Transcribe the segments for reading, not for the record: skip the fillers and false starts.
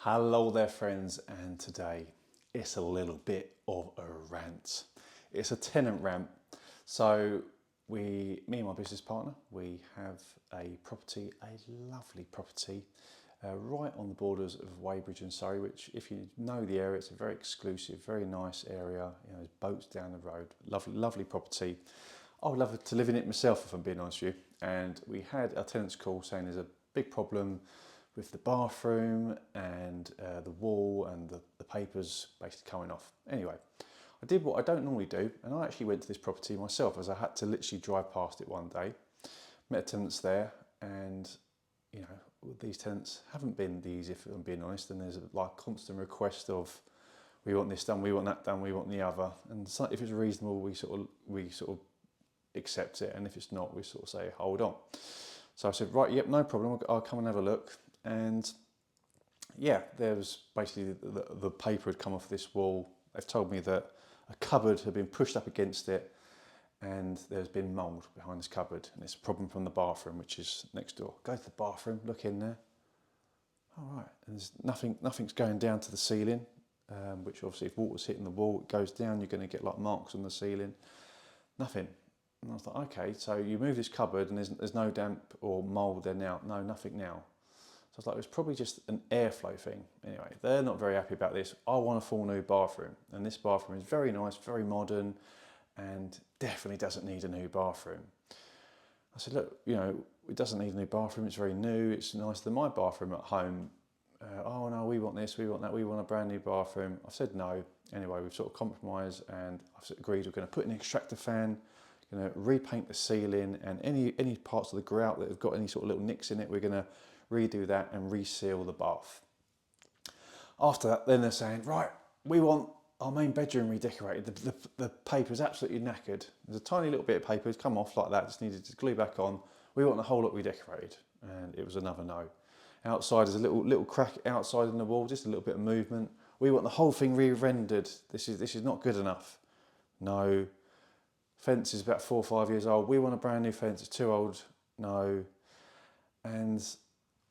Hello there friends, and today it's a little bit of a rant. It's a tenant rant. So me and my business partner, we have a property, a lovely property, right on the borders of Weybridge and Surrey, which if you know the area, it's a very exclusive, very nice area. You know, there's boats down the road, lovely, lovely property. I would love to live in it myself if I'm being honest with you. And we had our tenants call saying there's a big problem with the bathroom and the wall and the papers basically coming off. Anyway, I did what I don't normally do, and I actually went to this property myself as I had to literally drive past it one day. Met tenants there, and you know, these tenants haven't been the easiest, if I'm being honest, and there's like constant request of we want this done, we want that done, we want the other, and so if it's reasonable we sort of accept it, and if it's not we sort of say hold on. So I said, right, yep, no problem, I'll come and have a look. And yeah, there was basically the paper had come off this wall. They've told me that a cupboard had been pushed up against it and there's been mould behind this cupboard, and it's a problem from the bathroom, which is next door. Go to the bathroom, look in there. All right, and there's nothing's going down to the ceiling, which obviously if water's hitting the wall, it goes down, you're going to get like marks on the ceiling. Nothing. And I was like, okay, so you move this cupboard and there's no damp or mould there now. No, nothing now. So I was like, it was probably just an airflow thing. Anyway, they're not very happy about this. I want a full new bathroom. And this bathroom is very nice, very modern, and definitely doesn't need a new bathroom. I said, look, you know, it doesn't need a new bathroom. It's very new. It's nicer than my bathroom at home. Oh no, we want this, we want that, we want a brand new bathroom. I said no. Anyway, we've sort of compromised and I've agreed we're going to put an extractor fan, going to repaint the ceiling, and any parts of the grout that have got any sort of little nicks in it, we're going to redo that and reseal the bath. After that, then they're saying, right, we want our main bedroom redecorated. The paper is absolutely knackered. There's a tiny little bit of paper, it's come off like that, just needed to glue back on. We want the whole lot redecorated. And it was another no. Outside is a little crack outside in the wall, just a little bit of movement. We want the whole thing re-rendered. This is not good enough. No. Fence is about 4 or 5 years old. We want a brand new fence, it's too old. No. And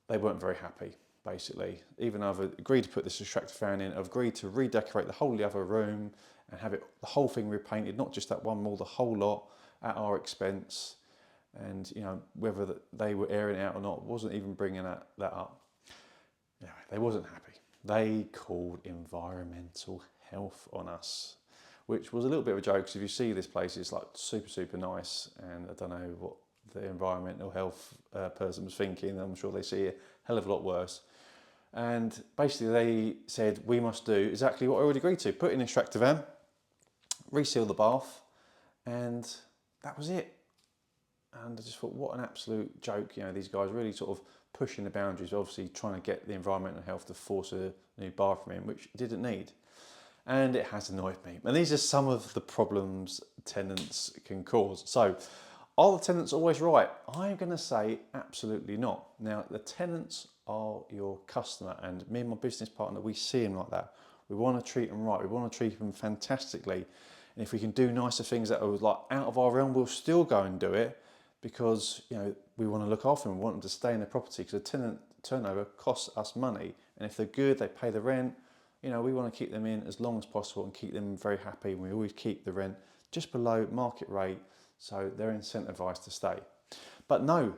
they weren't very happy, basically. Even though I've agreed to put this extractor fan in, I've agreed to redecorate the whole of the other room and have the whole thing repainted, not just that one wall, the whole lot at our expense. And you know, whether they were airing it out or not, wasn't even bringing that up. Anyway, they wasn't happy. They called environmental health on us, which was a little bit of a joke, because if you see this place, it's like super nice, and I don't know what the environmental health person was thinking. I'm sure they see a hell of a lot worse. And basically they said we must do exactly what I already agreed to: put in an extractor van, reseal the bath, and that was it. And I just thought, what an absolute joke. You know, these guys really sort of pushing the boundaries, obviously trying to get the environmental health to force a new bathroom in, which it didn't need. And it has annoyed me. And these are some of the problems tenants can cause. So, are the tenants always right? I'm going to say absolutely not. Now, the tenants are your customer, and me and my business partner, we see them like that. We want to treat them right. We want to treat them fantastically. And if we can do nicer things that are like out of our realm, we'll still go and do it, because you know we want to look after them. We want them to stay in the property, because a tenant turnover costs us money. And if they're good, they pay the rent. You know, we want to keep them in as long as possible and keep them very happy. We always keep the rent just below market rate, so they're incentivized to stay. But no,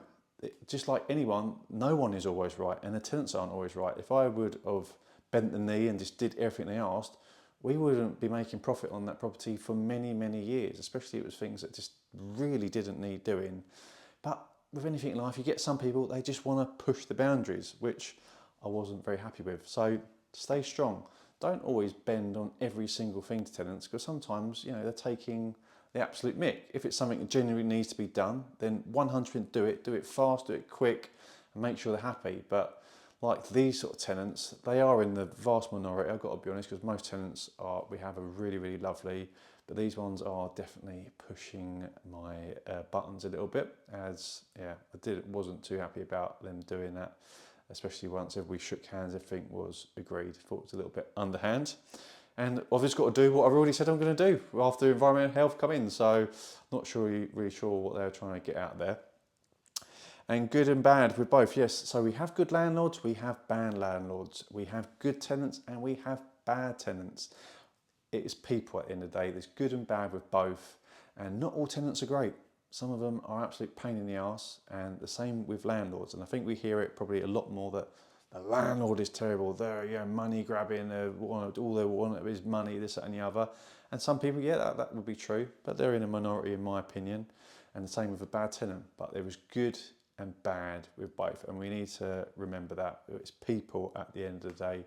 just like anyone, no one is always right, and the tenants aren't always right. If I would have bent the knee and just did everything they asked, we wouldn't be making profit on that property for many years, especially if it was things that just really didn't need doing. But with anything in life, you get some people, they just want to push the boundaries, which I wasn't very happy with. So stay strong. Don't always bend on every single thing to tenants, because sometimes, you know, they're taking the absolute mick. If it's something that genuinely needs to be done, then 100% do it fast, do it quick, and make sure they're happy. But like these sort of tenants, they are in the vast minority, I've got to be honest, because most tenants we have are really lovely, but these ones are definitely pushing my buttons a little bit, as yeah, wasn't too happy about them doing that, especially once we shook hands, everything was agreed. Thought it was a little bit underhand. And I've just got to do what I've already said I'm going to do after environmental health come in, so not really sure what they're trying to get out there. And good and bad with both, yes. So we have good landlords, we have bad landlords, we have good tenants, and we have bad tenants. It is people at the end of the day. There's good and bad with both, and not all tenants are great. Some of them are absolute pain in the arse, and the same with landlords. And I think we hear it probably a lot more that the landlord is terrible. They're money grabbing. All they want is money, this, that, and the other. And some people, yeah, that would be true, but they're in a minority, in my opinion. And the same with a bad tenant. But there is good and bad with both, and we need to remember that it's people at the end of the day.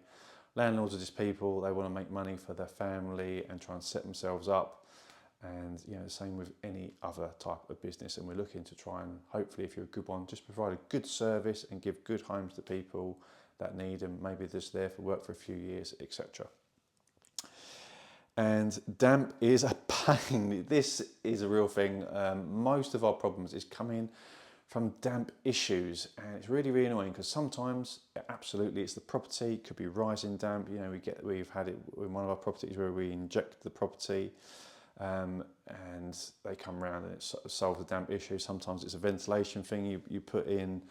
Landlords are just people. They want to make money for their family and try and set themselves up. And the same with any other type of business. And we're looking to try and, hopefully, if you're a good one, just provide a good service and give good homes to people that need them. Maybe just there for work for a few years, etc. And damp is a pain. This is a real thing. Most of our problems is coming from damp issues, and it's really, really annoying because sometimes, absolutely, it's the property. It could be rising damp. We've had it in one of our properties where we inject the property, and they come around and it solves the damp issue. Sometimes it's a ventilation thing. You put in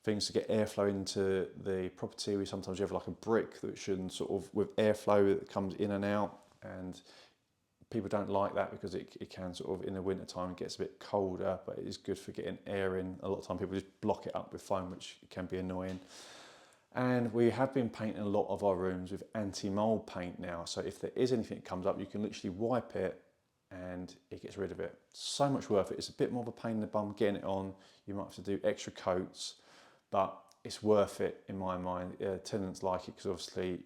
things to get airflow into the property. Sometimes you have like a brick that shouldn't sort of with airflow that comes in and out, and people don't like that because it can sort of in the winter time it gets a bit colder, but it is good for getting air in. A lot of time people just block it up with foam, which can be annoying. And we have been painting a lot of our rooms with anti-mold paint now. So if there is anything that comes up, you can literally wipe it and it gets rid of it. So much worth it. It's a bit more of a pain in the bum getting it on. You might have to do extra coats, but it's worth it in my mind. Tenants like it because obviously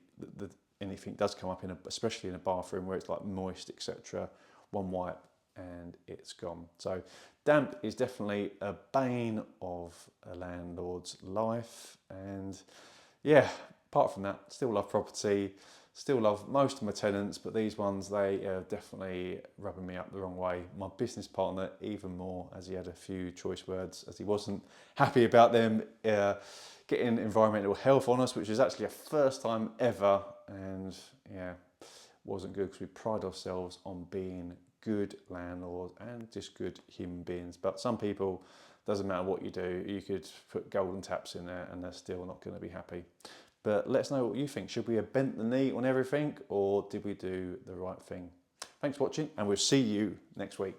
anything does come up especially in a bathroom where it's like moist, etc. One wipe and it's gone. So damp is definitely a bane of a landlord's life. And yeah, apart from that, still love property, still love most of my tenants, but these ones, they are definitely rubbing me up the wrong way. My business partner even more, as he had a few choice words, as he wasn't happy about them getting environmental health on us, which is actually a first time ever. And yeah, wasn't good because we pride ourselves on being good landlords and just good human beings. But some people, doesn't matter what you do, you could put golden taps in there and they're still not going to be happy. But let us know what you think. Should we have bent the knee on everything, or did we do the right thing? Thanks for watching, and we'll see you next week.